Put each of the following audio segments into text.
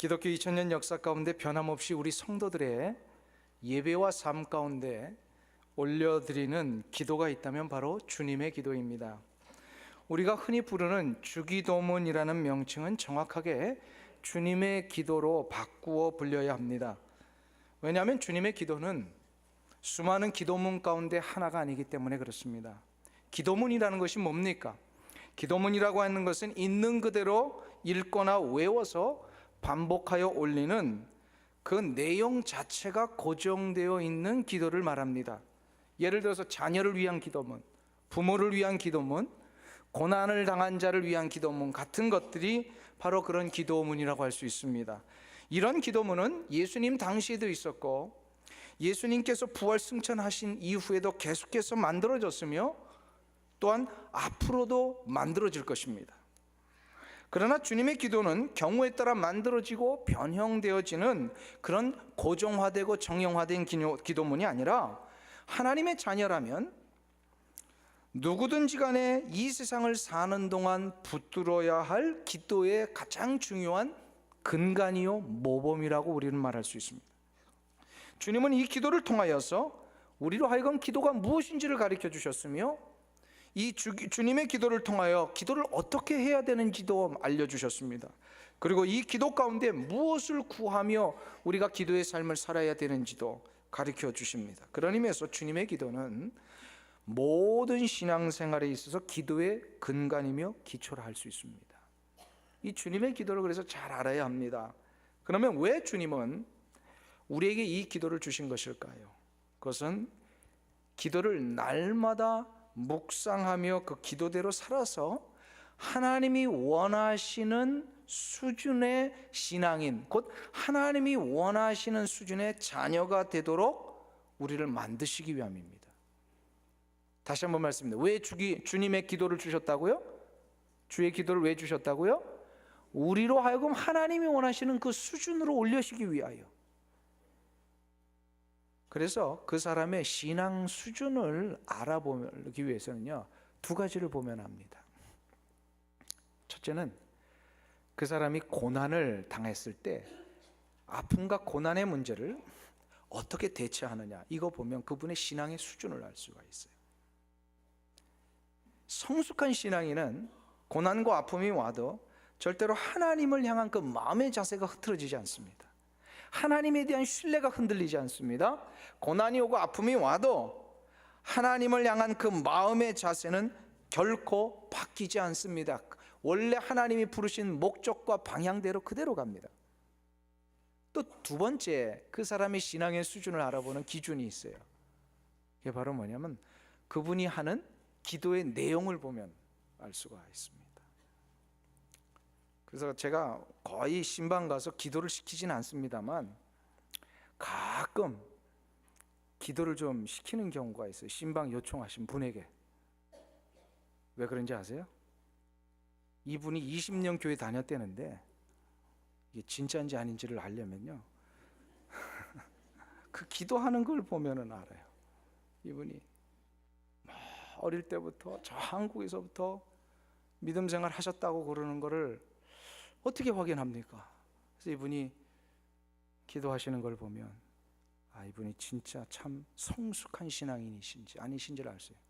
기독교 2000년 역사 가운데 변함없이 우리 성도들의 예배와 삶 가운데 올려드리는 기도가 있다면 바로 주님의 기도입니다. 우리가 흔히 부르는 주기도문이라는 명칭은 정확하게 주님의 기도로 바꾸어 불려야 합니다. 왜냐하면 주님의 기도는 수많은 기도문 가운데 하나가 아니기 때문에 그렇습니다. 기도문이라는 것이 뭡니까? 기도문이라고 하는 것은 있는 그대로 읽거나 외워서 반복하여 올리는 그 내용 자체가 고정되어 있는 기도를 말합니다. 예를 들어서 자녀를 위한 기도문, 부모를 위한 기도문, 고난을 당한 자를 위한 기도문 같은 것들이 바로 그런 기도문이라고 할 수 있습니다. 이런 기도문은 예수님 당시에도 있었고 예수님께서 부활 승천하신 이후에도 계속해서 만들어졌으며 또한 앞으로도 만들어질 것입니다. 그러나 주님의 기도는 경우에 따라 만들어지고 변형되어지는 그런 고정화되고 정형화된 기도문이 아니라 하나님의 자녀라면 누구든지 간에 이 세상을 사는 동안 붙들어야 할 기도의 가장 중요한 근간이요 모범이라고 우리는 말할 수 있습니다. 주님은 이 기도를 통하여서 우리로 하여금 기도가 무엇인지를 가르쳐 주셨으며 이 주님의 기도를 통하여 기도를 어떻게 해야 되는지도 알려주셨습니다. 그리고 이 기도 가운데 무엇을 구하며 우리가 기도의 삶을 살아야 되는지도 가르쳐 주십니다. 그런 의미에서 주님의 기도는 모든 신앙생활에 있어서 기도의 근간이며 기초라 할 수 있습니다. 이 주님의 기도를 그래서 잘 알아야 합니다. 그러면 왜 주님은 우리에게 이 기도를 주신 것일까요? 그것은 기도를 날마다 묵상하며 그 기도대로 살아서 하나님이 원하시는 수준의 신앙인, 곧 하나님이 원하시는 수준의 자녀가 되도록 우리를 만드시기 위함입니다. 다시 한번 말씀드립니다. 왜 주님의 기도를 주셨다고요? 주의 기도를 왜 주셨다고요? 우리로 하여금 하나님이 원하시는 그 수준으로 올리시기 위하여. 그래서 그 사람의 신앙 수준을 알아보기 위해서는요, 두 가지를 보면 합니다. 첫째는 그 사람이 고난을 당했을 때 아픔과 고난의 문제를 어떻게 대처하느냐, 이거 보면 그분의 신앙의 수준을 알 수가 있어요. 성숙한 신앙인은 고난과 아픔이 와도 절대로 하나님을 향한 그 마음의 자세가 흐트러지지 않습니다. 하나님에 대한 신뢰가 흔들리지 않습니다. 고난이 오고 아픔이 와도 하나님을 향한 그 마음의 자세는 결코 바뀌지 않습니다. 원래 하나님이 부르신 목적과 방향대로 그대로 갑니다. 또 두 번째, 그 사람의 신앙의 수준을 알아보는 기준이 있어요. 그게 바로 뭐냐면 그분이 하는 기도의 내용을 보면 알 수가 있습니다. 그래서 제가 거의 신방 가서 기도를 시키지는 않습니다만 가끔 기도를 좀 시키는 경우가 있어요. 신방 요청하신 분에게. 왜 그런지 아세요? 이분이 20년 교회 다녔다는데 이게 진짜인지 아닌지를 알려면요 그 기도하는 걸 보면은 알아요. 이분이 어릴 때부터 저 한국에서부터 믿음 생활 하셨다고 그러는 거를 어떻게 확인합니까? 그래서 이분이 기도하시는 걸 보면 이분이 진짜 참 성숙한 신앙인이신지 아니신지를 알 수 있어요.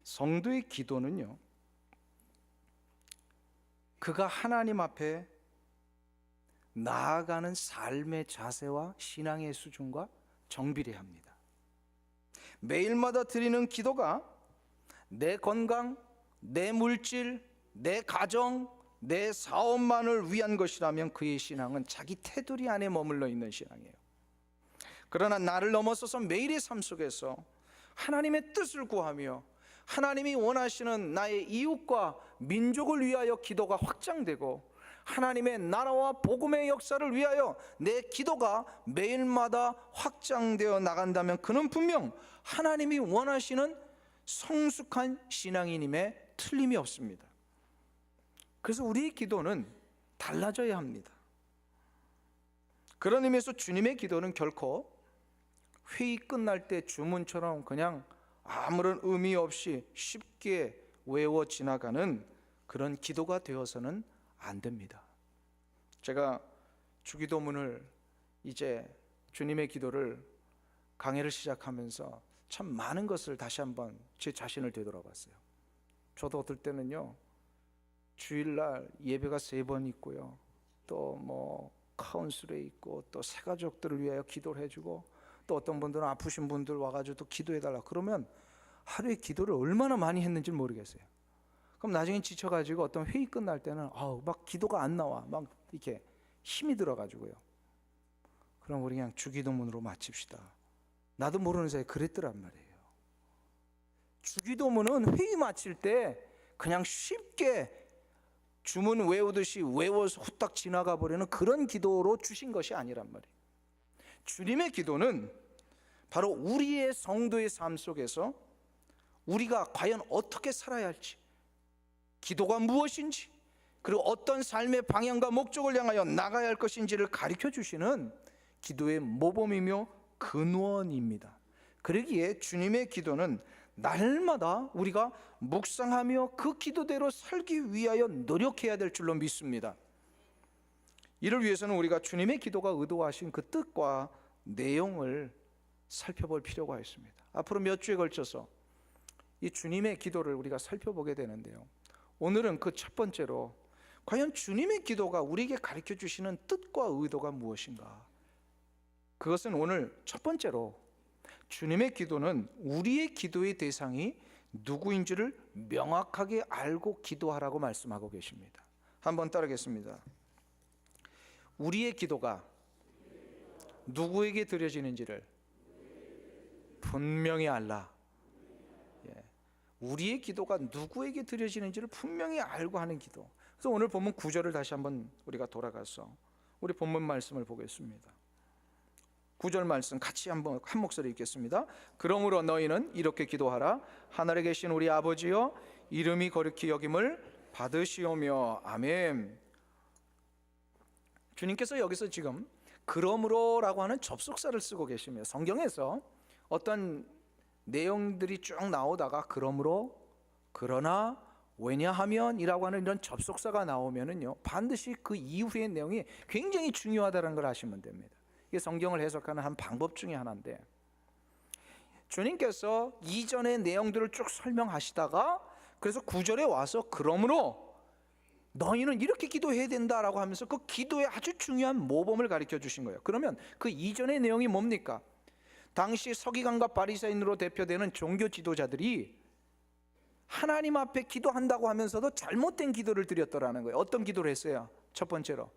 성도의 기도는요, 그가 하나님 앞에 나아가는 삶의 자세와 신앙의 수준과 정비례합니다. 매일마다 드리는 기도가 내 건강, 내 물질, 내 가정, 내 사업만을 위한 것이라면 그의 신앙은 자기 테두리 안에 머물러 있는 신앙이에요. 그러나 나를 넘어서서 매일의 삶 속에서 하나님의 뜻을 구하며 하나님이 원하시는 나의 이웃과 민족을 위하여 기도가 확장되고 하나님의 나라와 복음의 역사를 위하여 내 기도가 매일마다 확장되어 나간다면 그는 분명 하나님이 원하시는 성숙한 신앙인임에 틀림이 없습니다. 그래서 우리의 기도는 달라져야 합니다. 그런 의미에서 주님의 기도는 결코 회의 끝날 때 주문처럼 그냥 아무런 의미 없이 쉽게 외워 지나가는 그런 기도가 되어서는 안 됩니다. 제가 주기도문을 이제 주님의 기도를 강해를 시작하면서 참 많은 것을 다시 한번 제 자신을 되돌아봤어요. 저도 어떨 때는요, 주일날 예배가 3번 있고요, 또 뭐 카운슬에 있고, 또 새가족들을 위하여 기도를 해주고, 또 어떤 분들은 아프신 분들 와가지고 또 기도해달라 그러면 하루에 기도를 얼마나 많이 했는지 모르겠어요. 그럼 나중에 지쳐가지고 어떤 회의 끝날 때는 막 기도가 안 나와, 막 이렇게 힘이 들어가지고요. 그럼 우리 그냥 주기도문으로 마칩시다. 나도 모르는 사이에 그랬더란 말이에요. 주기도문은 회의 마칠 때 그냥 쉽게 주문 외우듯이 외워서 후딱 지나가 버리는 그런 기도로 주신 것이 아니란 말이에요. 주님의 기도는 바로 우리의 성도의 삶 속에서 우리가 과연 어떻게 살아야 할지, 기도가 무엇인지, 그리고 어떤 삶의 방향과 목적을 향하여 나가야 할 것인지를 가르쳐 주시는 기도의 모범이며 근원입니다. 그러기에 주님의 기도는 날마다 우리가 묵상하며 그 기도대로 살기 위하여 노력해야 될 줄로 믿습니다. 이를 위해서는 우리가 주님의 기도가 의도하신 그 뜻과 내용을 살펴볼 필요가 있습니다. 앞으로 몇 주에 걸쳐서 이 주님의 기도를 우리가 살펴보게 되는데요, 오늘은 그 첫 번째로 과연 주님의 기도가 우리에게 가르쳐 주시는 뜻과 의도가 무엇인가, 그것은 오늘 첫 번째로 주님의 기도는 우리의 기도의 대상이 누구인지를 명확하게 알고 기도하라고 말씀하고 계십니다. 한번 따르겠습니다. 우리의 기도가 누구에게 드려지는지를 분명히 알라. 우리의 기도가 누구에게 드려지는지를 분명히 알고 하는 기도. 그래서 오늘 본문 9절을 다시 한번 우리가 돌아가서 우리 본문 말씀을 보겠습니다. 9절 말씀 같이 한번 한 목소리 읽겠습니다. 그러므로 너희는 이렇게 기도하라. 하늘에 계신 우리 아버지여, 이름이 거룩히 여김을 받으시오며. 아멘. 주님께서 여기서 지금 그러므로라고 하는 접속사를 쓰고 계시며, 성경에서 어떤 내용들이 쭉 나오다가 그러므로, 그러나, 왜냐하면이라고 하는 이런 접속사가 나오면은요, 반드시 그 이후의 내용이 굉장히 중요하다는 걸 아시면 됩니다. 이게 성경을 해석하는 한 방법 중에 하나인데, 주님께서 이전의 내용들을 쭉 설명하시다가 그래서 9절에 와서 그러므로 너희는 이렇게 기도해야 된다라고 하면서 그 기도의 아주 중요한 모범을 가르쳐 주신 거예요. 그러면 그 이전의 내용이 뭡니까? 당시 서기관과 바리새인으로 대표되는 종교 지도자들이 하나님 앞에 기도한다고 하면서도 잘못된 기도를 드렸더라는 거예요. 어떤 기도를 했어요? 첫 번째로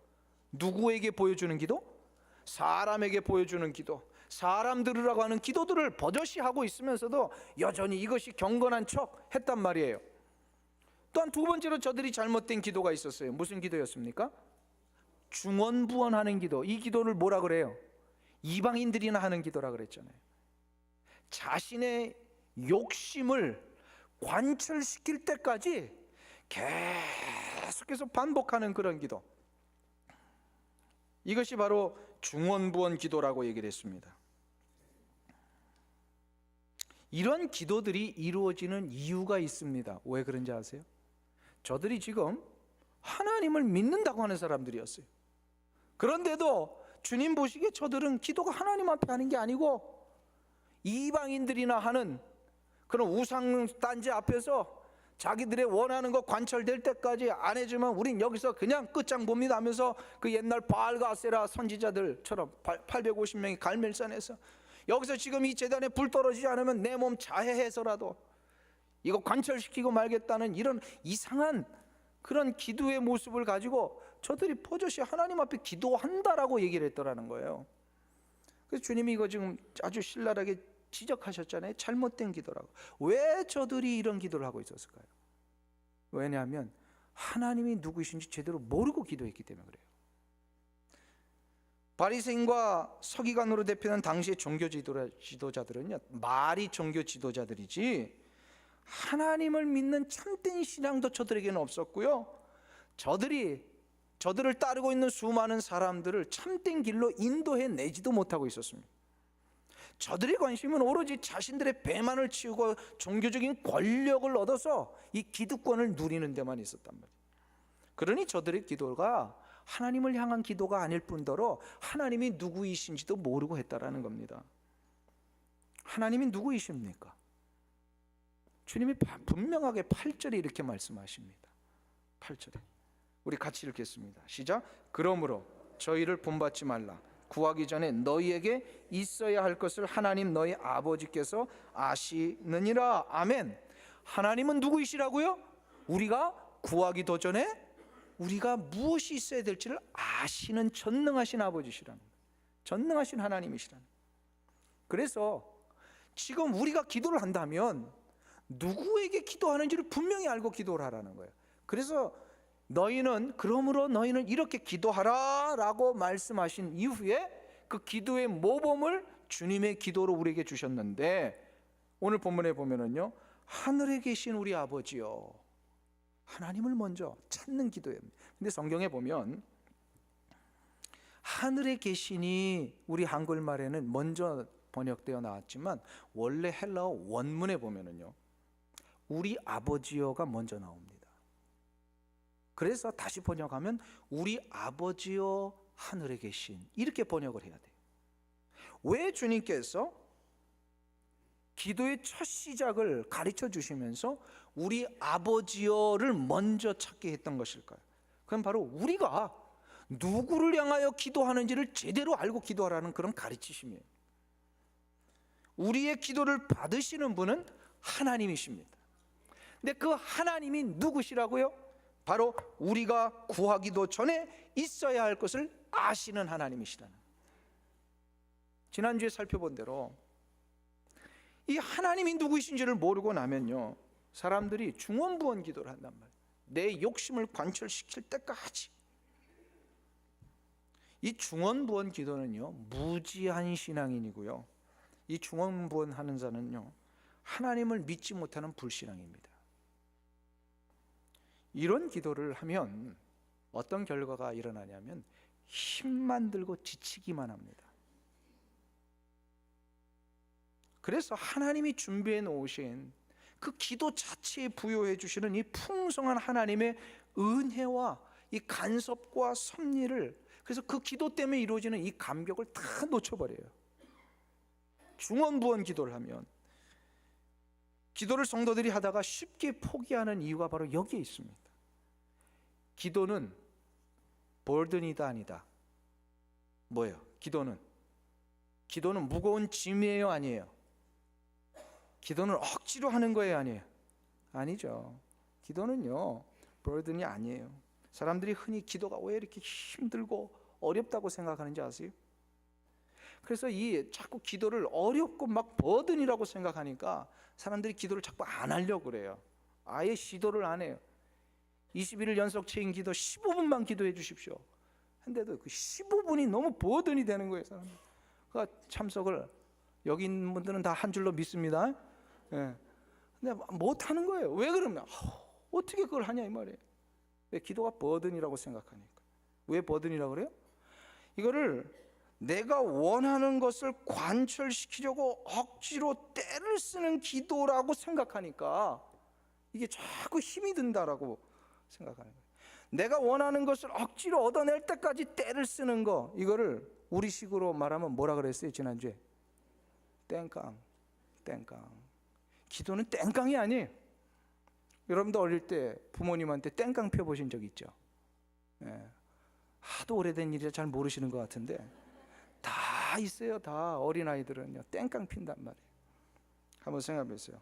누구에게 보여주는 기도? 사람에게 보여주는 기도, 사람 들으라고 하는 기도들을 버젓이 하고 있으면서도 여전히 이것이 경건한 척 했단 말이에요. 또한 두 번째로 저들이 잘못된 기도가 있었어요. 무슨 기도였습니까? 중언부언하는 기도. 이 기도를 뭐라 그래요? 이방인들이나 하는 기도라 그랬잖아요. 자신의 욕심을 관철시킬 때까지 계속해서 반복하는 그런 기도, 이것이 바로 중언부언 기도라고 얘기를 했습니다. 이런 기도들이 이루어지는 이유가 있습니다. 왜 그런지 아세요? 저들이 지금 하나님을 믿는다고 하는 사람들이었어요. 그런데도 주님 보시기에 저들은 기도가 하나님 앞에 하는 게 아니고 이방인들이나 하는 그런 우상단지 앞에서 자기들의 원하는 거 관철될 때까지 안 해주면 우린 여기서 그냥 끝장 봅니다 하면서 그 옛날 바알과 아세라 선지자들처럼 850명이 갈멜산에서 여기서 지금 이 제단에 불 떨어지지 않으면 내 몸 자해해서라도 이거 관철시키고 말겠다는 이런 이상한 그런 기도의 모습을 가지고 저들이 버젓이 하나님 앞에 기도한다라고 얘기를 했더라는 거예요. 그래서 주님이 이거 지금 아주 신랄하게 지적하셨잖아요. 잘못된 기도라고. 왜 저들이 이런 기도를 하고 있었을까요? 왜냐하면 하나님이 누구이신지 제대로 모르고 기도했기 때문에 그래요. 바리새인과 서기관으로 대표하는 당시의 종교 지도자들은요, 말이 종교 지도자들이지 하나님을 믿는 참된 신앙도 저들에게는 없었고요, 저들을 따르고 있는 수많은 사람들을 참된 길로 인도해 내지도 못하고 있었습니다. 저들의 관심은 오로지 자신들의 배만을 치우고 종교적인 권력을 얻어서 이 기득권을 누리는 데만 있었단 말이에요. 그러니 저들의 기도가 하나님을 향한 기도가 아닐 뿐더러 하나님이 누구이신지도 모르고 했다라는 겁니다. 하나님이 누구이십니까? 주님이 분명하게 8절에 이렇게 말씀하십니다. 8절에 우리 같이 읽겠습니다. 시작. 그러므로 저희를 본받지 말라. 구하기 전에 너희에게 있어야 할 것을 하나님 너희 아버지께서 아시느니라. 아멘. 하나님은 누구이시라고요? 우리가 구하기도 전에 우리가 무엇이 있어야 될지를 아시는 전능하신 아버지시라는 거예요. 전능하신 하나님이시라는 거예요. 그래서 지금 우리가 기도를 한다면 누구에게 기도하는지를 분명히 알고 기도를 하라는 거예요. 그래서 그러므로 너희는 이렇게 기도하라 라고 말씀하신 이후에 그 기도의 모범을 주님의 기도로 우리에게 주셨는데, 오늘 본문에 보면은요, 하늘에 계신 우리 아버지요, 하나님을 먼저 찾는 기도예요. 근데 성경에 보면 하늘에 계시니 우리 한글말에는 먼저 번역되어 나왔지만 원래 헬라어 원문에 보면은요, 우리 아버지여가 먼저 나옵니다. 그래서 다시 번역하면 우리 아버지여 하늘에 계신, 이렇게 번역을 해야 돼요. 왜 주님께서 기도의 첫 시작을 가르쳐 주시면서 우리 아버지여를 먼저 찾게 했던 것일까요? 그건 바로 우리가 누구를 향하여 기도하는지를 제대로 알고 기도하라는 그런 가르치심이에요. 우리의 기도를 받으시는 분은 하나님이십니다. 근데 그 하나님이 누구시라고요? 바로 우리가 구하기도 전에 있어야 할 것을 아시는 하나님이시라는. 지난주에 살펴본 대로 이 하나님이 누구이신지를 모르고 나면요, 사람들이 중언부언 기도를 한단 말이에요. 내 욕심을 관철시킬 때까지. 이 중언부언 기도는요, 무지한 신앙인이고요, 이 중언부언 하는 자는요, 하나님을 믿지 못하는 불신앙입니다. 이런 기도를 하면 어떤 결과가 일어나냐면 힘만 들고 지치기만 합니다. 그래서 하나님이 준비해 놓으신 그 기도 자체에 부여해 주시는 이 풍성한 하나님의 은혜와 이 간섭과 섭리를, 그래서 그 기도 때문에 이루어지는 이 감격을 다 놓쳐버려요. 중언부언 기도를 하면, 기도를 성도들이 하다가 쉽게 포기하는 이유가 바로 여기에 있습니다. 기도는 버든이다 아니다? 뭐예요? 기도는 무거운 짐이에요 아니에요? 기도는 억지로 하는 거예요 아니에요? 아니죠. 기도는요, 버든이 아니에요. 사람들이 흔히 기도가 왜 이렇게 힘들고 어렵다고 생각하는지 아세요? 그래서 자꾸 기도를 어렵고 막 버든이라고 생각하니까 사람들이 기도를 자꾸 안 하려고 그래요. 아예 시도를 안 해요. 21일 연속 체인 기도 15분만 기도해 주십시오. 근데도 그 15분이 너무 버든이 되는 거예요, 사람들. 그러니까 참석을, 여기 있는 분들은 다 한 줄로 믿습니다. 예. 근데 못 하는 거예요. 왜 그러면 어떻게 그걸 하냐 이 말이에요. 왜? 기도가 버든이라고 생각하니까. 왜 버든이라고 그래요? 이거를 내가 원하는 것을 관철시키려고 억지로 때를 쓰는 기도라고 생각하니까 이게 자꾸 힘이 든다라고 생각하는 거예요. 내가 원하는 것을 억지로 얻어낼 때까지 때를 쓰는 거, 이거를 우리식으로 말하면 뭐라 그랬어요 지난주에? 땡깡. 기도는 땡깡이 아니에요. 여러분도 어릴 때 부모님한테 땡깡 펴보신 적 있죠? 예. 하도 오래된 일이라 잘 모르시는 것 같은데 다 있어요. 다 어린아이들은요, 땡깡 핀단 말이에요. 한번 생각해 보세요.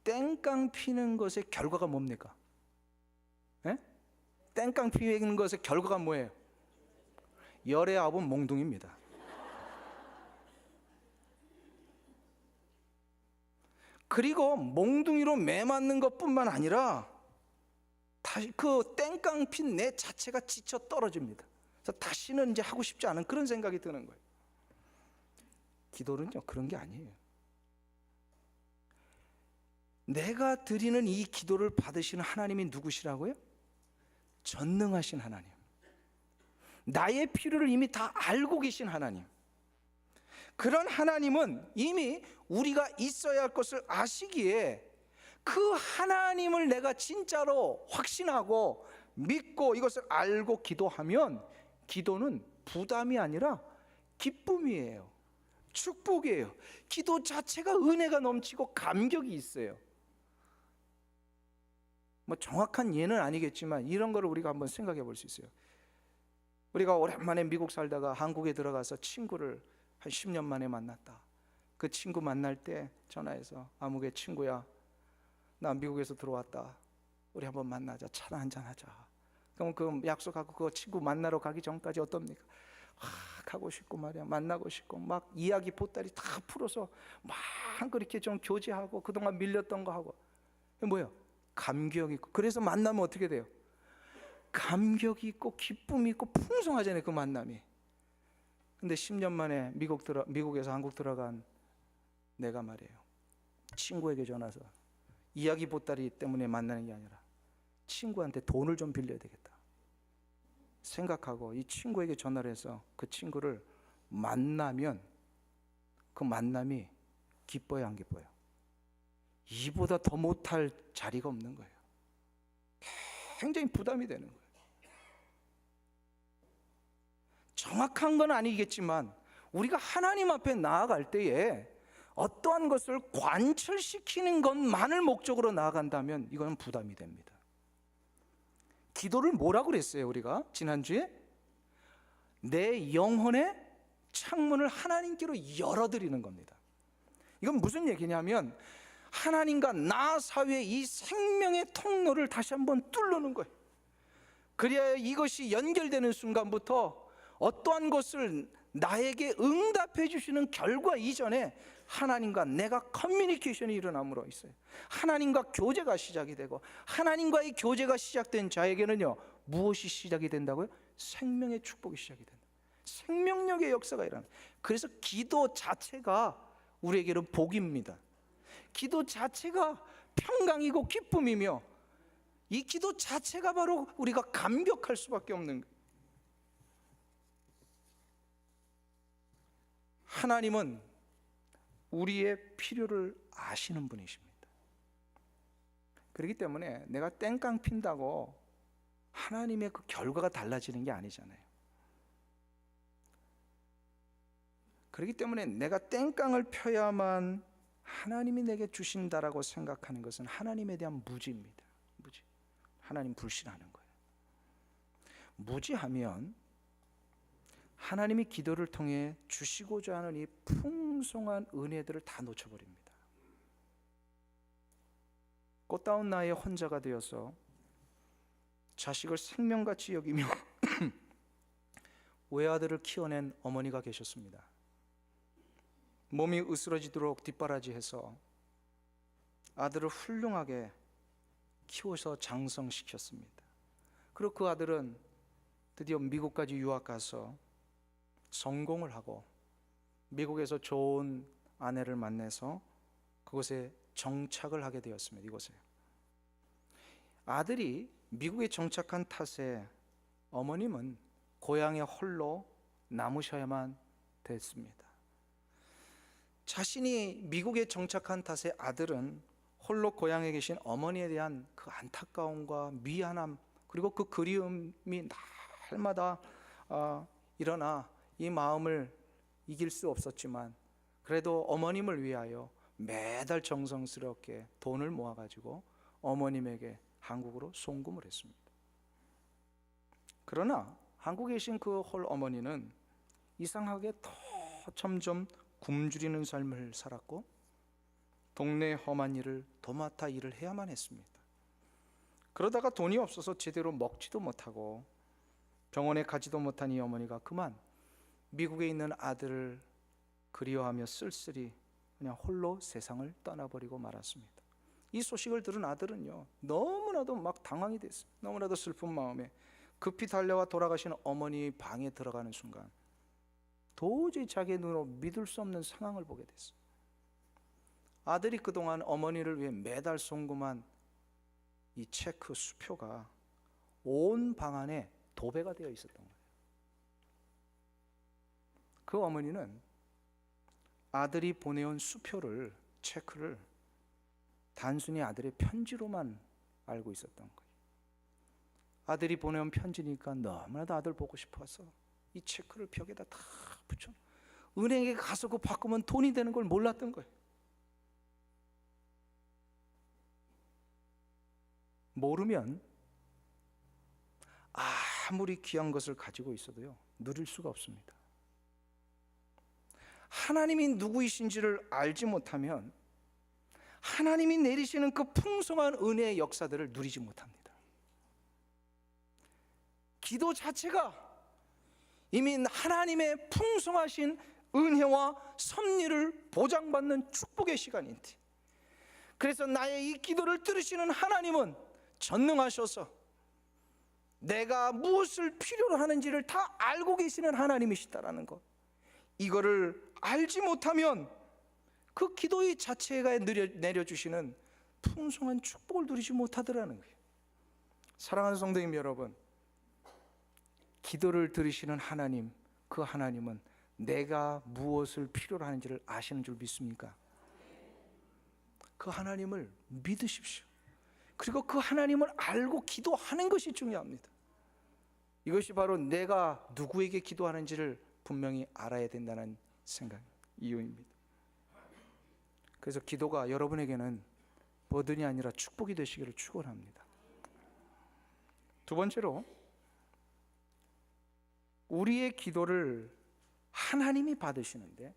땡깡 피는 것의 결과가 뭡니까? 예? 땡깡 피는 것의 결과가 뭐예요? 열의 아홉은 몽둥입니다. 그리고 몽둥이로 매 맞는 것뿐만 아니라 다시 그 땡깡 핀 내 자체가 지쳐 떨어집니다. 그래서 다시는 이제 하고 싶지 않은 그런 생각이 드는 거예요. 기도는요, 그런 게 아니에요. 내가 드리는 이 기도를 받으시는 하나님이 누구시라고요? 전능하신 하나님, 나의 필요를 이미 다 알고 계신 하나님. 그런 하나님은 이미 우리가 있어야 할 것을 아시기에 그 하나님을 내가 진짜로 확신하고 믿고 이것을 알고 기도하면 기도는 부담이 아니라 기쁨이에요. 축복이에요. 기도 자체가 은혜가 넘치고 감격이 있어요. 뭐 정확한 예는 아니겠지만 이런 거를 우리가 한번 생각해 볼 수 있어요. 우리가 오랜만에 미국 살다가 한국에 들어가서 친구를 한 10년 만에 만났다. 그 친구 만날 때 전화해서 아무개 친구야, 나 미국에서 들어왔다. 우리 한번 만나자. 차나 한잔 하자. 그럼 그 약속하고 그 친구 만나러 가기 전까지 어떻습니까? 가고 싶고 말이야. 만나고 싶고 막 이야기 보따리 다 풀어서 막 그렇게 좀 교제하고 그동안 밀렸던 거 하고. 뭐예요? 감격이 있고. 그래서 만나면 어떻게 돼요? 감격이 있고 기쁨이 있고 풍성하잖아요, 그 만남이. 근데 10년 만에 미국에서 한국 들어간 내가 말이에요, 친구에게 전화해서 이야기 보따리 때문에 만나는 게 아니라 친구한테 돈을 좀 빌려야 되겠다 생각하고 이 친구에게 전화를 해서 그 친구를 만나면 그 만남이 기뻐요, 안 기뻐요? 이보다 더 못할 자리가 없는 거예요. 굉장히 부담이 되는 거예요. 정확한 건 아니겠지만 우리가 하나님 앞에 나아갈 때에 어떠한 것을 관철시키는 것만을 목적으로 나아간다면 이건 부담이 됩니다. 기도를 뭐라고 그랬어요? 우리가 지난주에 내 영혼의 창문을 하나님께로 열어드리는 겁니다. 이건 무슨 얘기냐면 하나님과 나 사이의 이 생명의 통로를 다시 한번 뚫는 거예요. 그래야 이것이 연결되는 순간부터 어떠한 것을 나에게 응답해 주시는 결과 이전에 하나님과 내가 커뮤니케이션이 일어남으로 있어요. 하나님과 교제가 시작이 되고, 하나님과의 교제가 시작된 자에게는요 무엇이 시작이 된다고요? 생명의 축복이 시작이 된다. 생명력의 역사가 일어나요. 그래서 기도 자체가 우리에게는 복입니다. 기도 자체가 평강이고 기쁨이며 이 기도 자체가 바로 우리가 감격할 수밖에 없는 거예요. 하나님은 우리의 필요를 아시는 분이십니다. 그렇기 때문에 내가 땡깡 핀다고 하나님의 그 결과가 달라지는 게 아니잖아요. 그렇기 때문에 내가 땡깡을 펴야만 하나님이 내게 주신다라고 생각하는 것은 하나님에 대한 무지입니다. 무지. 하나님 불신하는 거예요. 무지하면 하나님이 기도를 통해 주시고자 하는 이 풍성한 은혜들을 다 놓쳐버립니다. 꽃다운 나이에 혼자가 되어서 자식을 생명같이 여기며 외아들을 키워낸 어머니가 계셨습니다. 몸이 으스러지도록 뒷바라지해서 아들을 훌륭하게 키워서 장성시켰습니다. 그리고 그 아들은 드디어 미국까지 유학 가서 성공을 하고 미국에서 좋은 아내를 만나서 그곳에 정착을 하게 되었습니다. 이곳에 아들이 미국에 정착한 탓에 어머님은 고향에 홀로 남으셔야만 됐습니다. 자신이 미국에 정착한 탓에 아들은 홀로 고향에 계신 어머니에 대한 그 안타까움과 미안함 그리고 그 그리움이 날마다 일어나 이 마음을 이길 수 없었지만 그래도 어머님을 위하여 매달 정성스럽게 돈을 모아가지고 어머님에게 한국으로 송금을 했습니다. 그러나 한국에 계신 그 홀 어머니는 이상하게 더 점점 굶주리는 삶을 살았고 동네 험한 일을 도맡아 일을 해야만 했습니다. 그러다가 돈이 없어서 제대로 먹지도 못하고 병원에 가지도 못한 이 어머니가 그만 미국에 있는 아들을 그리워하며 쓸쓸히 그냥 홀로 세상을 떠나버리고 말았습니다. 이 소식을 들은 아들은요 너무나도 막 당황이 됐어요. 너무나도 슬픈 마음에 급히 달려와 돌아가신 어머니 방에 들어가는 순간 도저히 자기의 눈으로 믿을 수 없는 상황을 보게 됐어요. 아들이 그동안 어머니를 위해 매달 송금한 이 체크 수표가 온 방 안에 도배가 되어 있었던 거예요. 그 어머니는 아들이 보내온 수표를, 체크를 단순히 아들의 편지로만 알고 있었던 거예요. 아들이 보내온 편지니까 너무나도 아들 보고 싶어서 이 체크를 벽에다 다 붙여. 은행에 가서 그 바꾸면 돈이 되는 걸 몰랐던 거예요. 모르면 아무리 귀한 것을 가지고 있어도요, 누릴 수가 없습니다. 하나님이 누구이신지를 알지 못하면 하나님이 내리시는 그 풍성한 은혜의 역사들을 누리지 못합니다. 기도 자체가 이미 하나님의 풍성하신 은혜와 섭리를 보장받는 축복의 시간인데, 그래서 나의 이 기도를 들으시는 하나님은 전능하셔서 내가 무엇을 필요로 하는지를 다 알고 계시는 하나님이시다라는 것, 이거를 알지 못하면 그 기도의 자체가 내려주시는 풍성한 축복을 누리지 못하더라는 거예요. 사랑하는 성도님 여러분, 기도를 들으시는 하나님, 그 하나님은 내가 무엇을 필요로 하는지를 아시는 줄 믿습니까? 그 하나님을 믿으십시오. 그리고 그 하나님을 알고 기도하는 것이 중요합니다. 이것이 바로 내가 누구에게 기도하는지를 분명히 알아야 된다는 생각, 이유입니다. 그래서 기도가 여러분에게는 버든이 아니라 축복이 되시기를 축원합니다. 두 번째로, 우리의 기도를 하나님이 받으시는데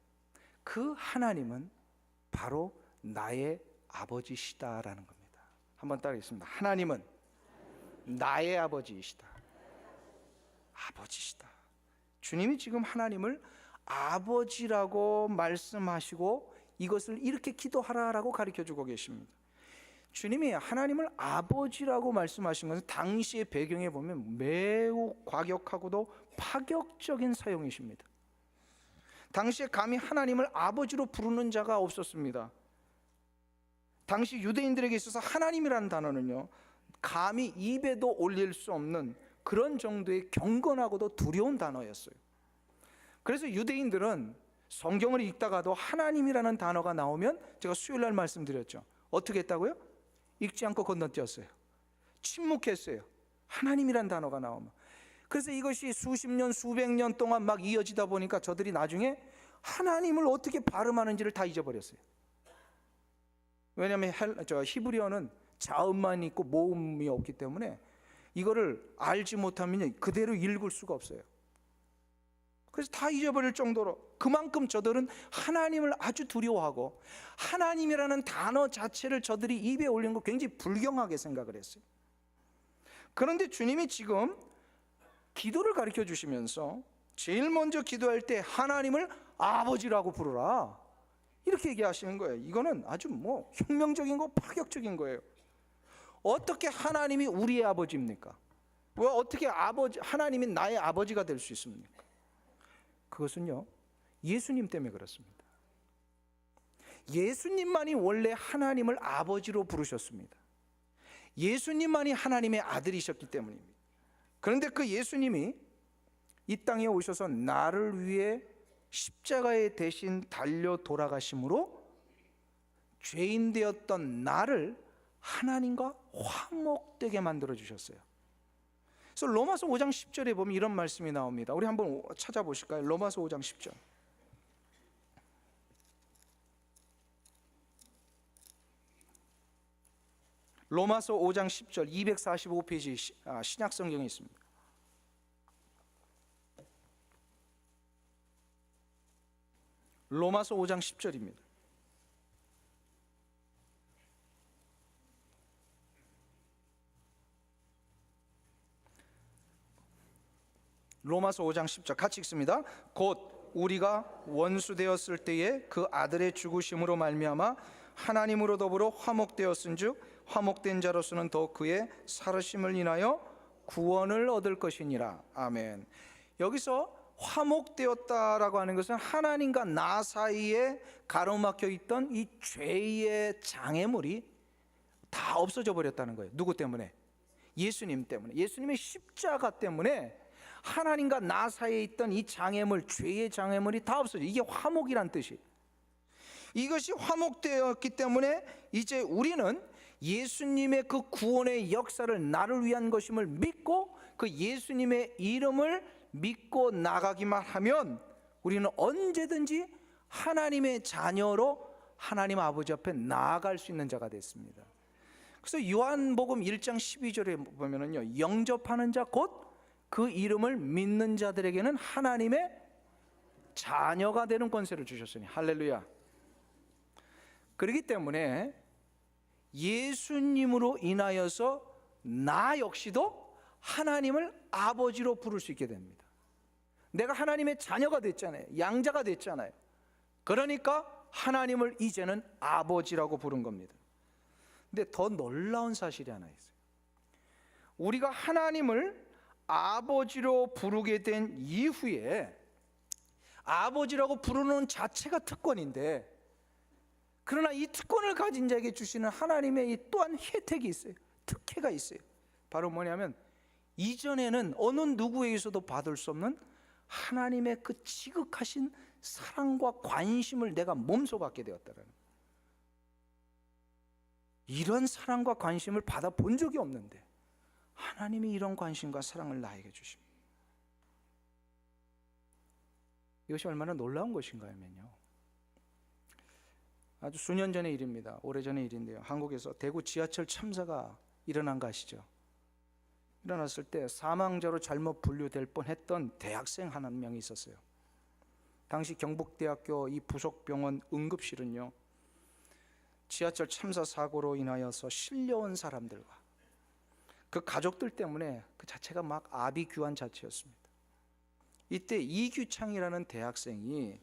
그 하나님은 바로 나의 아버지시다라는 겁니다. 한번 따라하겠습니다. 하나님은 나의 아버지이시다. 아버지시다. 주님이 지금 하나님을 아버지라고 말씀하시고 이것을 이렇게 기도하라라고 가르쳐주고 계십니다. 주님이 하나님을 아버지라고 말씀하신 것은 당시의 배경에 보면 매우 과격하고도 파격적인 사용이십니다. 당시에 감히 하나님을 아버지로 부르는 자가 없었습니다. 당시 유대인들에게 있어서 하나님이라는 단어는요, 감히 입에도 올릴 수 없는 그런 정도의 경건하고도 두려운 단어였어요. 그래서 유대인들은 성경을 읽다가도 하나님이라는 단어가 나오면, 제가 수요일날 말씀드렸죠, 어떻게 했다고요? 읽지 않고 건너뛰었어요. 침묵했어요. 하나님이라는 단어가 나오면. 그래서 이것이 수십 년, 수백 년 동안 막 이어지다 보니까 저들이 나중에 하나님을 어떻게 발음하는지를 다 잊어버렸어요. 왜냐하면 히브리어는 자음만 있고 모음이 없기 때문에 이거를 알지 못하면 그대로 읽을 수가 없어요. 그래서 다 잊어버릴 정도로, 그만큼 저들은 하나님을 아주 두려워하고 하나님이라는 단어 자체를 저들이 입에 올린 걸 굉장히 불경하게 생각을 했어요. 그런데 주님이 지금 기도를 가르쳐 주시면서 제일 먼저 기도할 때 하나님을 아버지라고 부르라, 이렇게 얘기하시는 거예요. 이거는 아주 혁명적인 거, 파격적인 거예요. 어떻게 하나님이 우리의 아버지입니까? 왜 어떻게 하나님이 나의 아버지가 될 수 있습니까? 그것은요, 예수님 때문에 그렇습니다. 예수님만이 원래 하나님을 아버지로 부르셨습니다. 예수님만이 하나님의 아들이셨기 때문입니다. 그런데 그 예수님이 이 땅에 오셔서 나를 위해 십자가에 대신 달려 돌아가심으로 죄인 되었던 나를 하나님과 화목되게 만들어 주셨어요. 그래서 로마서 5장 10절에 보면 이런 말씀이 나옵니다. 우리 한번 찾아보실까요? 로마서 5장 10절. 로마서 5장 10절 245페이지 신약 성경에 있습니다. 로마서 5장 10절입니다. 로마서 5장 10절 같이 읽습니다. 곧 우리가 원수 되었을 때에 그 아들의 죽으심으로 말미암아 하나님으로 더불어 화목되었은즉 화목된 자로서는 더 그의 살으심을 인하여 구원을 얻을 것이니라. 아멘. 여기서 화목되었다라고 하는 것은 하나님과 나 사이에 가로막혀 있던 이 죄의 장애물이 다 없어져 버렸다는 거예요. 누구 때문에? 예수님 때문에. 예수님의 십자가 때문에 하나님과 나 사이에 있던 이 장애물, 죄의 장애물이 다 없어져. 이게 화목이란 뜻이. 이것이 화목되었기 때문에 이제 우리는 예수님의 그 구원의 역사를 나를 위한 것임을 믿고 그 예수님의 이름을 믿고 나가기만 하면 우리는 언제든지 하나님의 자녀로 하나님 아버지 앞에 나아갈 수 있는 자가 됐습니다. 그래서 요한복음 1장 12절에 보면은요, 영접하는 자 곧 그 이름을 믿는 자들에게는 하나님의 자녀가 되는 권세를 주셨으니 할렐루야. 그렇기 때문에 예수님으로 인하여서 나 역시도 하나님을 아버지로 부를 수 있게 됩니다. 내가 하나님의 자녀가 됐잖아요. 양자가 됐잖아요. 그러니까 하나님을 이제는 아버지라고 부른 겁니다. 근데 더 놀라운 사실이 하나 있어요. 우리가 하나님을 아버지로 부르게 된 이후에 아버지라고 부르는 자체가 특권인데, 그러나 이 특권을 가진 자에게 주시는 하나님의 이 또한 혜택이 있어요. 특혜가 있어요. 바로 뭐냐면 이전에는 어느 누구에게서도 받을 수 없는 하나님의 그 지극하신 사랑과 관심을 내가 몸소 받게 되었다라는, 이런 사랑과 관심을 받아본 적이 없는데 하나님이 이런 관심과 사랑을 나에게 주십니다. 이것이 얼마나 놀라운 것인가면요, 아주 수년 전의 일입니다. 오래전의 일인데요, 한국에서 대구 지하철 참사가 일어난 거 아시죠? 일어났을 때 사망자로 잘못 분류될 뻔했던 대학생 한 명이 있었어요. 당시 경북대학교 이 부속병원 응급실은요, 지하철 참사 사고로 인하여서 실려온 사람들과 그 가족들 때문에 그 자체가 막 아비규환 자체였습니다. 이때 이규창이라는 대학생이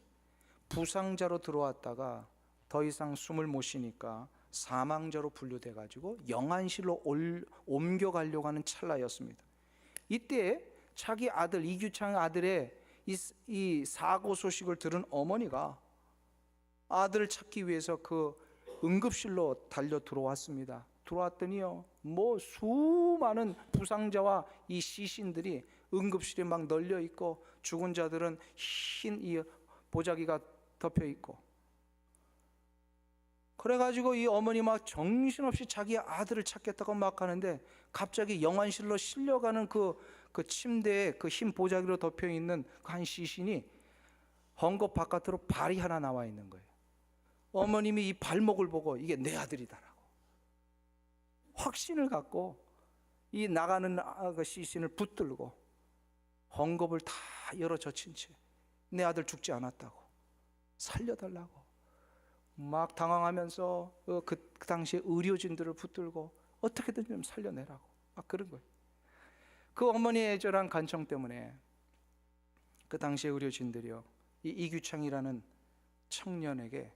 부상자로 들어왔다가 더 이상 숨을 못 쉬니까 사망자로 분류돼 가지고 영안실로 옮겨가려고 하는 찰나였습니다. 이때 자기 아들, 이규창 아들의 이 사고 소식을 들은 어머니가 아들을 찾기 위해서 그 응급실로 달려 들어왔습니다. 들어왔더니요, 뭐 수많은 부상자와 이 시신들이 응급실에 막 널려 있고, 죽은 자들은 흰 이 보자기가 덮여 있고, 그래가지고 이 어머니 막 정신없이 자기 아들을 찾겠다고 막 하는데, 갑자기 영안실로 실려가는 그 침대에 그 흰 보자기로 덮여 있는 그 한 시신이 헝겊 바깥으로 발이 하나 나와 있는 거예요. 어머님이 이 발목을 보고 이게 내 아들이다라고 확신을 갖고 이 나가는 그 시신을 붙들고 헝겊을 다 열어 젖힌 채 내 아들 죽지 않았다고, 살려달라고 막 당황하면서 그 당시에 의료진들을 붙들고 어떻게든 좀 살려내라고 막 그런 거예요. 그 어머니의 애절한 간청 때문에 그 당시에 의료진들이요, 이 이규창이라는 청년에게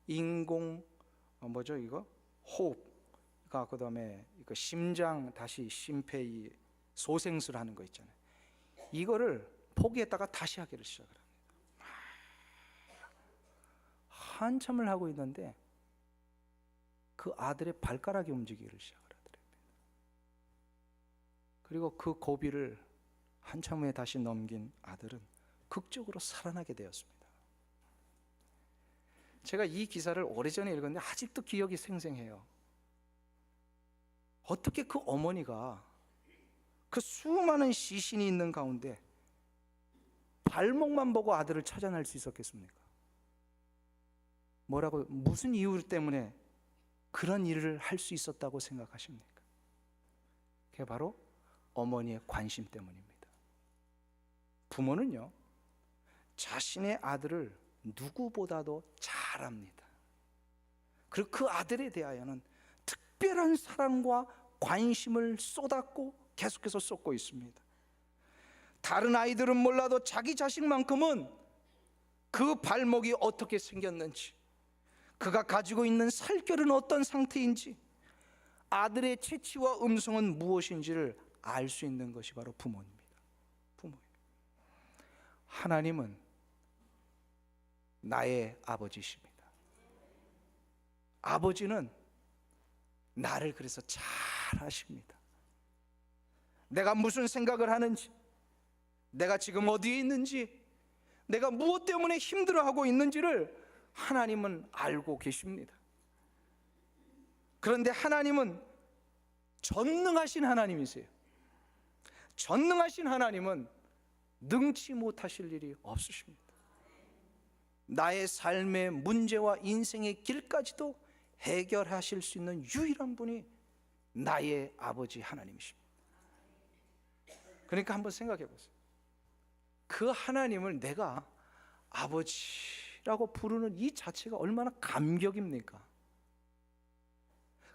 인공 호흡, 그다음에 이거 심장 다시 심폐 소생술 하는 거 있잖아요. 이거를 포기했다가 다시 하기를 시작을 합니다. 한참을 하고 있는데 그 아들의 발가락이 움직이기를 시작을 하더랍니다. 그리고 그 고비를 한참 후에 다시 넘긴 아들은 극적으로 살아나게 되었습니다. 제가 이 기사를 오래전에 읽었는데 아직도 기억이 생생해요. 어떻게 그 어머니가 그 수많은 시신이 있는 가운데 발목만 보고 아들을 찾아낼 수 있었겠습니까? 무슨 이유 때문에 그런 일을 할 수 있었다고 생각하십니까? 그게 바로 어머니의 관심 때문입니다. 부모는요, 자신의 아들을 누구보다도 잘 압니다. 그리고 그 아들에 대하여는 특별한 사랑과 관심을 쏟았고 계속해서 쏟고 있습니다. 다른 아이들은 몰라도 자기 자식만큼은 그 발목이 어떻게 생겼는지, 그가 가지고 있는 살결은 어떤 상태인지, 아들의 체취와 음성은 무엇인지를 알 수 있는 것이 바로 부모입니다. 부모예요. 하나님은 나의 아버지십니다. 아버지는 나를 그래서 잘 아십니다. 내가 무슨 생각을 하는지, 내가 지금 어디에 있는지, 내가 무엇 때문에 힘들어하고 있는지를 하나님은 알고 계십니다. 그런데 하나님은 전능하신 하나님이세요. 전능하신 하나님은 능치 못하실 일이 없으십니다. 나의 삶의 문제와 인생의 길까지도 해결하실 수 있는 유일한 분이 나의 아버지 하나님이십니다. 그러니까 한번 생각해 보세요. 그 하나님을 내가 아버지라고 부르는 이 자체가 얼마나 감격입니까?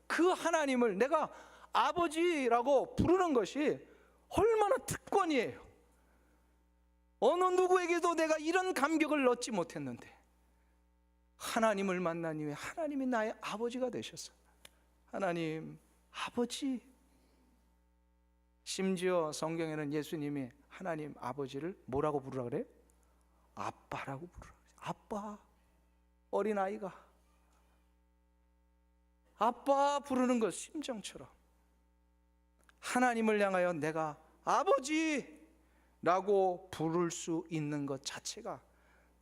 그 하나님을 내가 아버지라고 부르는 것이 얼마나 특권이에요. 어느 누구에게도 내가 이런 감격을 얻지 못했는데 하나님을 만난 이후에 하나님이 나의 아버지가 되셨어요. 하나님 아버지. 심지어 성경에는 예수님이 하나님 아버지를 뭐라고 부르라 그래요? 아빠라고 부르라. 아빠. 어린아이가 아빠 부르는 것 심정처럼 하나님을 향하여 내가 아버지라고 부를 수 있는 것 자체가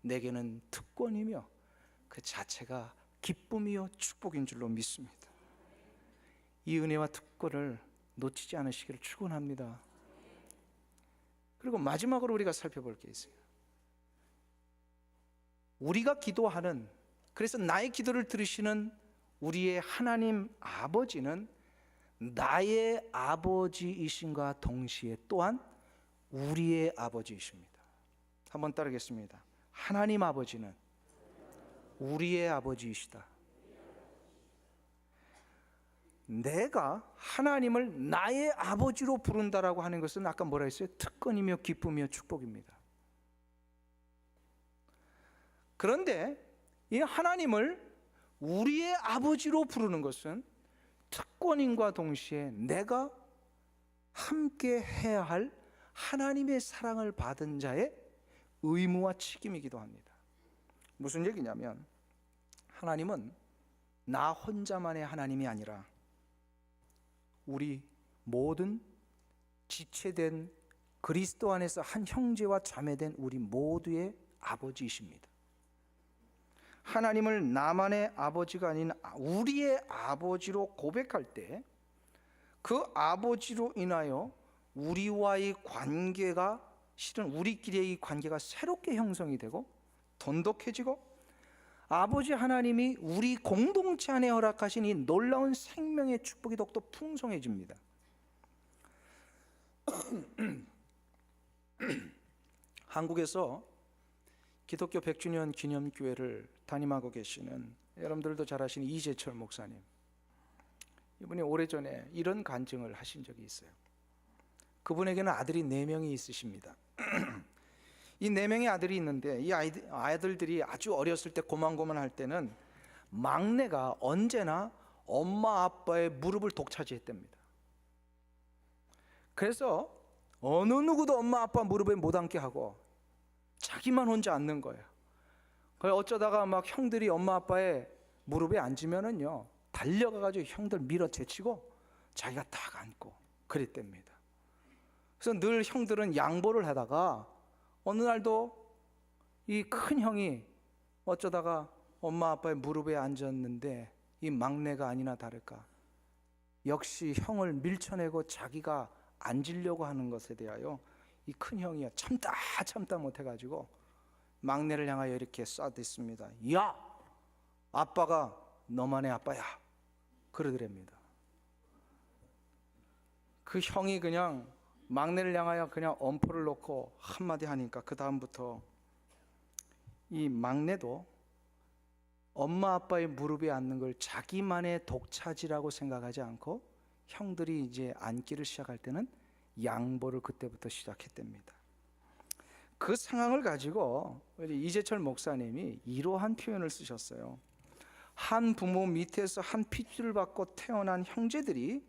내게는 특권이며 그 자체가 기쁨이요 축복인 줄로 믿습니다. 이 은혜와 특권을 놓치지 않으시기를 축원합니다. 그리고 마지막으로 우리가 살펴볼 게 있어요. 우리가 기도하는, 그래서 나의 기도를 들으시는 우리의 하나님 아버지는 나의 아버지이신과 동시에 또한 우리의 아버지이십니다. 한번 따르겠습니다. 하나님 아버지는 우리의 아버지이시다. 내가 하나님을 나의 아버지로 부른다라고 하는 것은 아까 뭐라 했어요? 특권이며 기쁨이며 축복입니다. 그런데 이 하나님을 우리의 아버지로 부르는 것은 특권인과 동시에 내가 함께 해야 할 하나님의 사랑을 받은 자의 의무와 책임이기도 합니다. 무슨 얘기냐면 하나님은 나 혼자만의 하나님이 아니라 우리 모든 지체된 그리스도 안에서 한 형제와 자매된 우리 모두의 아버지이십니다. 하나님을 나만의 아버지가 아닌 우리의 아버지로 고백할 때 그 아버지로 인하여 우리와의 관계가 실은 우리끼리의 이 관계가 새롭게 형성이 되고 돈독해지고 아버지 하나님이 우리 공동체 안에 허락하신 이 놀라운 생명의 축복이 더욱더 풍성해집니다. 한국에서 기독교 100주년 기념교회를 담임하고 계시는 여러분들도 잘 아시는 이재철 목사님, 이분이 오래전에 이런 간증을 하신 적이 있어요. 그분에게는 아들이 4명이 있으십니다. 이 4명의 아들이 있는데 이 아이들들이 아주 어렸을 때 고만고만할 때는 막내가 언제나 엄마 아빠의 무릎을 독차지했답니다. 그래서 어느 누구도 엄마 아빠 무릎에 못 앉게 하고 자기만 혼자 앉는 거예요. 그래서 어쩌다가 막 형들이 엄마 아빠의 무릎에 앉으면은요 달려가가지고 형들 밀어제치고 자기가 딱 앉고 그랬답니다. 그래서 늘 형들은 양보를 하다가 어느 날도 이 큰 형이 어쩌다가 엄마 아빠의 무릎에 앉았는데 이 막내가 아니나 다를까 역시 형을 밀쳐내고 자기가 앉으려고 하는 것에 대하여 이 큰 형이 참다 못해가지고 막내를 향하여 이렇게 쏴댔습니다. 야! 아빠가 너만의 아빠야. 그러더랍니다. 그 형이 그냥 막내를 향하여 그냥 엄포를 놓고 한마디 하니까 그 다음부터 이 막내도 엄마 아빠의 무릎에 앉는 걸 자기만의 독차지라고 생각하지 않고 형들이 이제 앉기를 시작할 때는 양보를 그때부터 시작했답니다. 그 상황을 가지고 이재철 목사님이 이러한 표현을 쓰셨어요. 한 부모 밑에서 한 핏줄을 받고 태어난 형제들이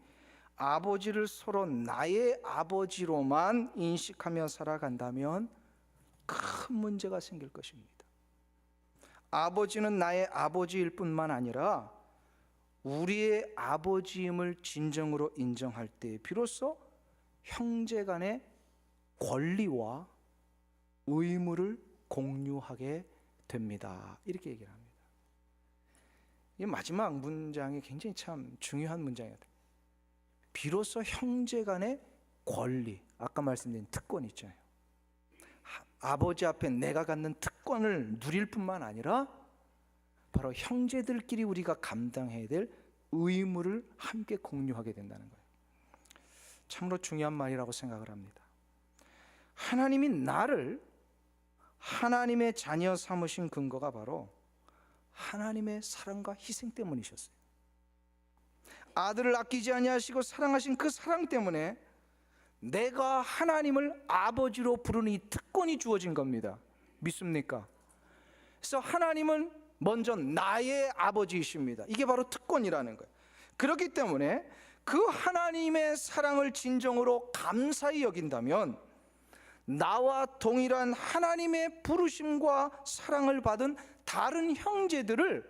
아버지를 서로 나의 아버지로만 인식하며 살아간다면 큰 문제가 생길 것입니다. 아버지는 나의 아버지일 뿐만 아니라 우리의 아버지임을 진정으로 인정할 때 비로소 형제 간의 권리와 의무를 공유하게 됩니다. 이렇게 얘기를 합니다. 이 마지막 문장이 굉장히 참 중요한 문장이에요. 비로소 형제 간의 권리, 아까 말씀드린 특권 있잖아요. 아버지 앞에 내가 갖는 특권을 누릴 뿐만 아니라 바로 형제들끼리 우리가 감당해야 될 의무를 함께 공유하게 된다는 거예요. 참으로 중요한 말이라고 생각을 합니다. 하나님이 나를 하나님의 자녀 삼으신 근거가 바로 하나님의 사랑과 희생 때문이셨어요. 아들을 아끼지 아니하시고 사랑하신 그 사랑 때문에 내가 하나님을 아버지로 부르는 이 특권이 주어진 겁니다. 믿습니까? 그래서 하나님은 먼저 나의 아버지이십니다. 이게 바로 특권이라는 거예요. 그렇기 때문에 그 하나님의 사랑을 진정으로 감사히 여긴다면 나와 동일한 하나님의 부르심과 사랑을 받은 다른 형제들을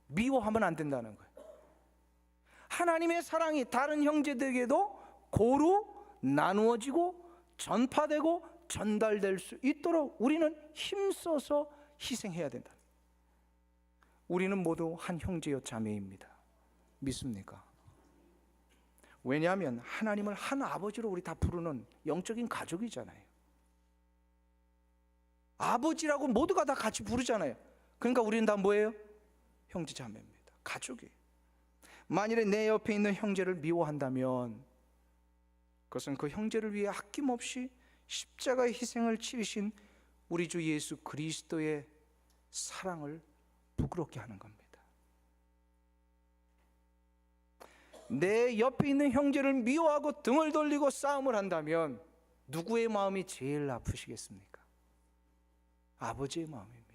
미워하면 안 된다는 거예요. 하나님의 사랑이 다른 형제들에게도 고루 나누어지고 전파되고 전달될 수 있도록 우리는 힘써서 희생해야 된다. 우리는 모두 한 형제여 자매입니다. 믿습니까? 왜냐하면 하나님을 한 아버지로 우리 다 부르는 영적인 가족이잖아요. 아버지라고 모두가 다 같이 부르잖아요. 그러니까 우리는 다 뭐예요? 형제 자매입니다. 가족이에요. 만일에 내 옆에 있는 형제를 미워한다면 그것은 그 형제를 위해 아낌없이 십자가의 희생을 치르신 우리 주 예수 그리스도의 사랑을 부끄럽게 하는 겁니다. 내 옆에 있는 형제를 미워하고 등을 돌리고 싸움을 한다면 누구의 마음이 제일 아프시겠습니까? 아버지의 마음입니다.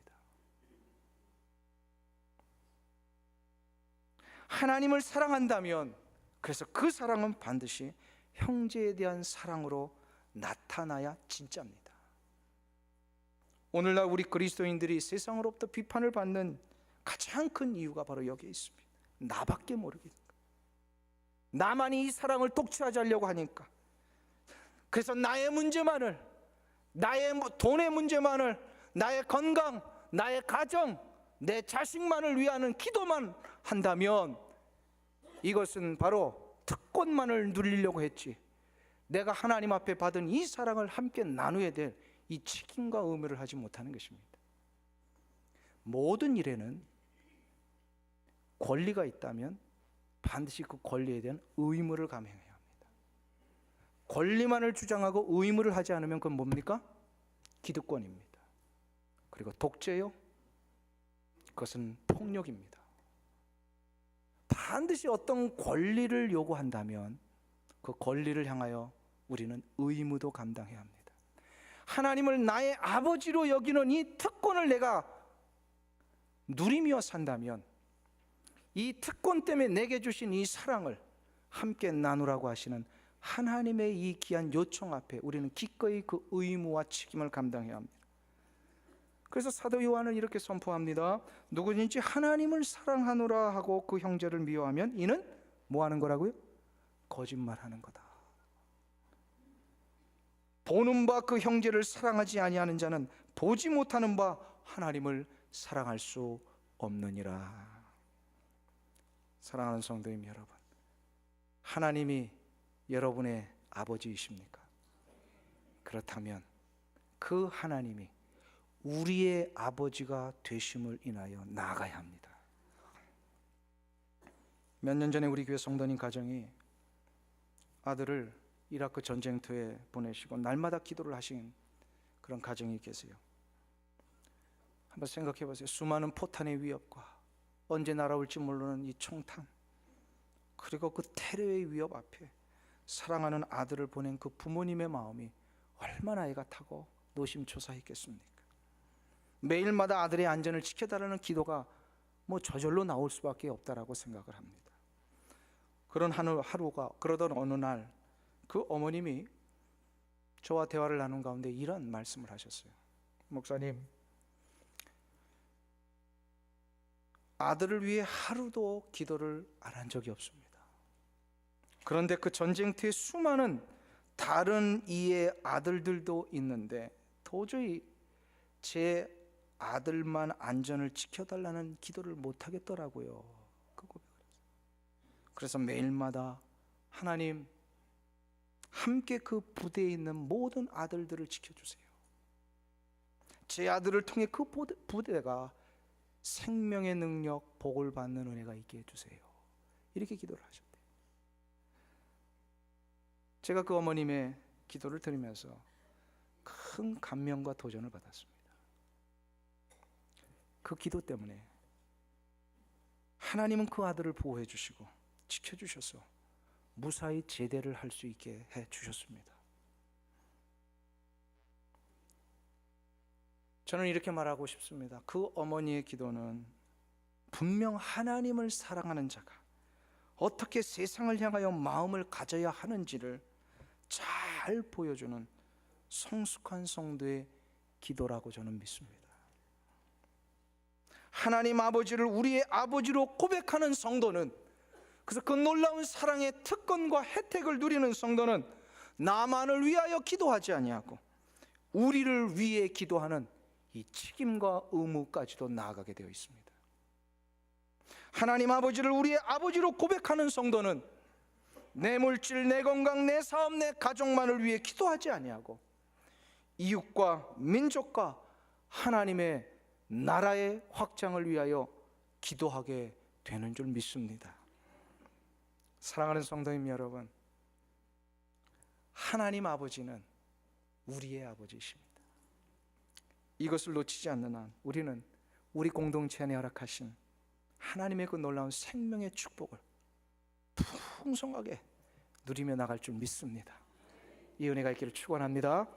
하나님을 사랑한다면 그래서 그 사랑은 반드시 형제에 대한 사랑으로 나타나야 진짜입니다. 오늘날 우리 그리스도인들이 세상으로부터 비판을 받는 가장 큰 이유가 바로 여기에 있습니다. 나밖에 모르겠는 거예요. 나만이 이 사랑을 독취하지 하려고 하니까. 그래서 나의 문제만을, 나의 돈의 문제만을, 나의 건강, 나의 가정, 내 자식만을 위하는 기도만 한다면 이것은 바로 특권만을 누리려고 했지 내가 하나님 앞에 받은 이 사랑을 함께 나누어야 될 이 책임과 의무를 하지 못하는 것입니다. 모든 일에는 권리가 있다면 반드시 그 권리에 대한 의무를 감행해야 합니다. 권리만을 주장하고 의무를 하지 않으면 그건 뭡니까? 기득권입니다. 그리고 독재요? 그것은 폭력입니다. 반드시 어떤 권리를 요구한다면 그 권리를 향하여 우리는 의무도 감당해야 합니다. 하나님을 나의 아버지로 여기는 이 특권을 내가 누리며 산다면 이 특권 때문에 내게 주신 이 사랑을 함께 나누라고 하시는 하나님의 이 귀한 요청 앞에 우리는 기꺼이 그 의무와 책임을 감당해야 합니다. 그래서 사도 요한은 이렇게 선포합니다. 누구든지 하나님을 사랑하노라 하고 그 형제를 미워하면 이는 뭐 하는 거라고요? 거짓말하는 거다. 보는 바 그 형제를 사랑하지 아니하는 자는 보지 못하는 바 하나님을 사랑할 수 없느니라. 사랑하는 성도님 여러분, 하나님이 여러분의 아버지이십니까? 그렇다면 그 하나님이 우리의 아버지가 되심을 인하여 나아가야 합니다. 몇 년 전에 우리 교회 성도님 가정이 아들을 이라크 전쟁터에 보내시고 날마다 기도를 하신 그런 가정이 계세요. 한번 생각해 보세요. 수많은 포탄의 위협과 언제 날아올지 모르는 이 총탄, 그리고 그 테러의 위협 앞에 사랑하는 아들을 보낸 그 부모님의 마음이 얼마나 애가 타고 노심초사했겠습니까? 매일마다 아들의 안전을 지켜달라는 기도가 뭐 저절로 나올 수밖에 없다라고 생각을 합니다. 그런 하루가 그러던 어느 날 그 어머님이 저와 대화를 나눈 가운데 이런 말씀을 하셨어요. 목사님, 아들을 위해 하루도 기도를 안 한 적이 없습니다. 그런데 그 전쟁터에 수많은 다른 이의 아들들도 있는데 도저히 제 아들만 안전을 지켜달라는 기도를 못 하겠더라고요. 그래서 매일마다 하나님, 함께 그 부대에 있는 모든 아들들을 지켜주세요. 제 아들을 통해 그 부대가 생명의 능력, 복을 받는 은혜가 있게 해주세요. 이렇게 기도를 하셨대요. 제가 그 어머님의 기도를 들으면서 큰 감명과 도전을 받았습니다. 그 기도 때문에 하나님은 그 아들을 보호해 주시고 지켜주셔서 무사히 제대를 할 수 있게 해 주셨습니다. 저는 이렇게 말하고 싶습니다. 그 어머니의 기도는 분명 하나님을 사랑하는 자가 어떻게 세상을 향하여 마음을 가져야 하는지를 잘 보여주는 성숙한 성도의 기도라고 저는 믿습니다. 하나님 아버지를 우리의 아버지로 고백하는 성도는, 그래서 그 놀라운 사랑의 특권과 혜택을 누리는 성도는 나만을 위하여 기도하지 아니하고 우리를 위해 기도하는 이 책임과 의무까지도 나아가게 되어 있습니다. 하나님 아버지를 우리의 아버지로 고백하는 성도는 내 물질, 내 건강, 내 사업, 내 가족만을 위해 기도하지 아니하고 이웃과 민족과 하나님의 나라의 확장을 위하여 기도하게 되는 줄 믿습니다. 사랑하는 성도님 여러분, 하나님 아버지는 우리의 아버지이십니다. 이것을 놓치지 않는 한 우리는 우리 공동체 안에 허락하신 하나님의 그 놀라운 생명의 축복을 풍성하게 누리며 나갈 줄 믿습니다. 이 은혜가 있기를 축원합니다.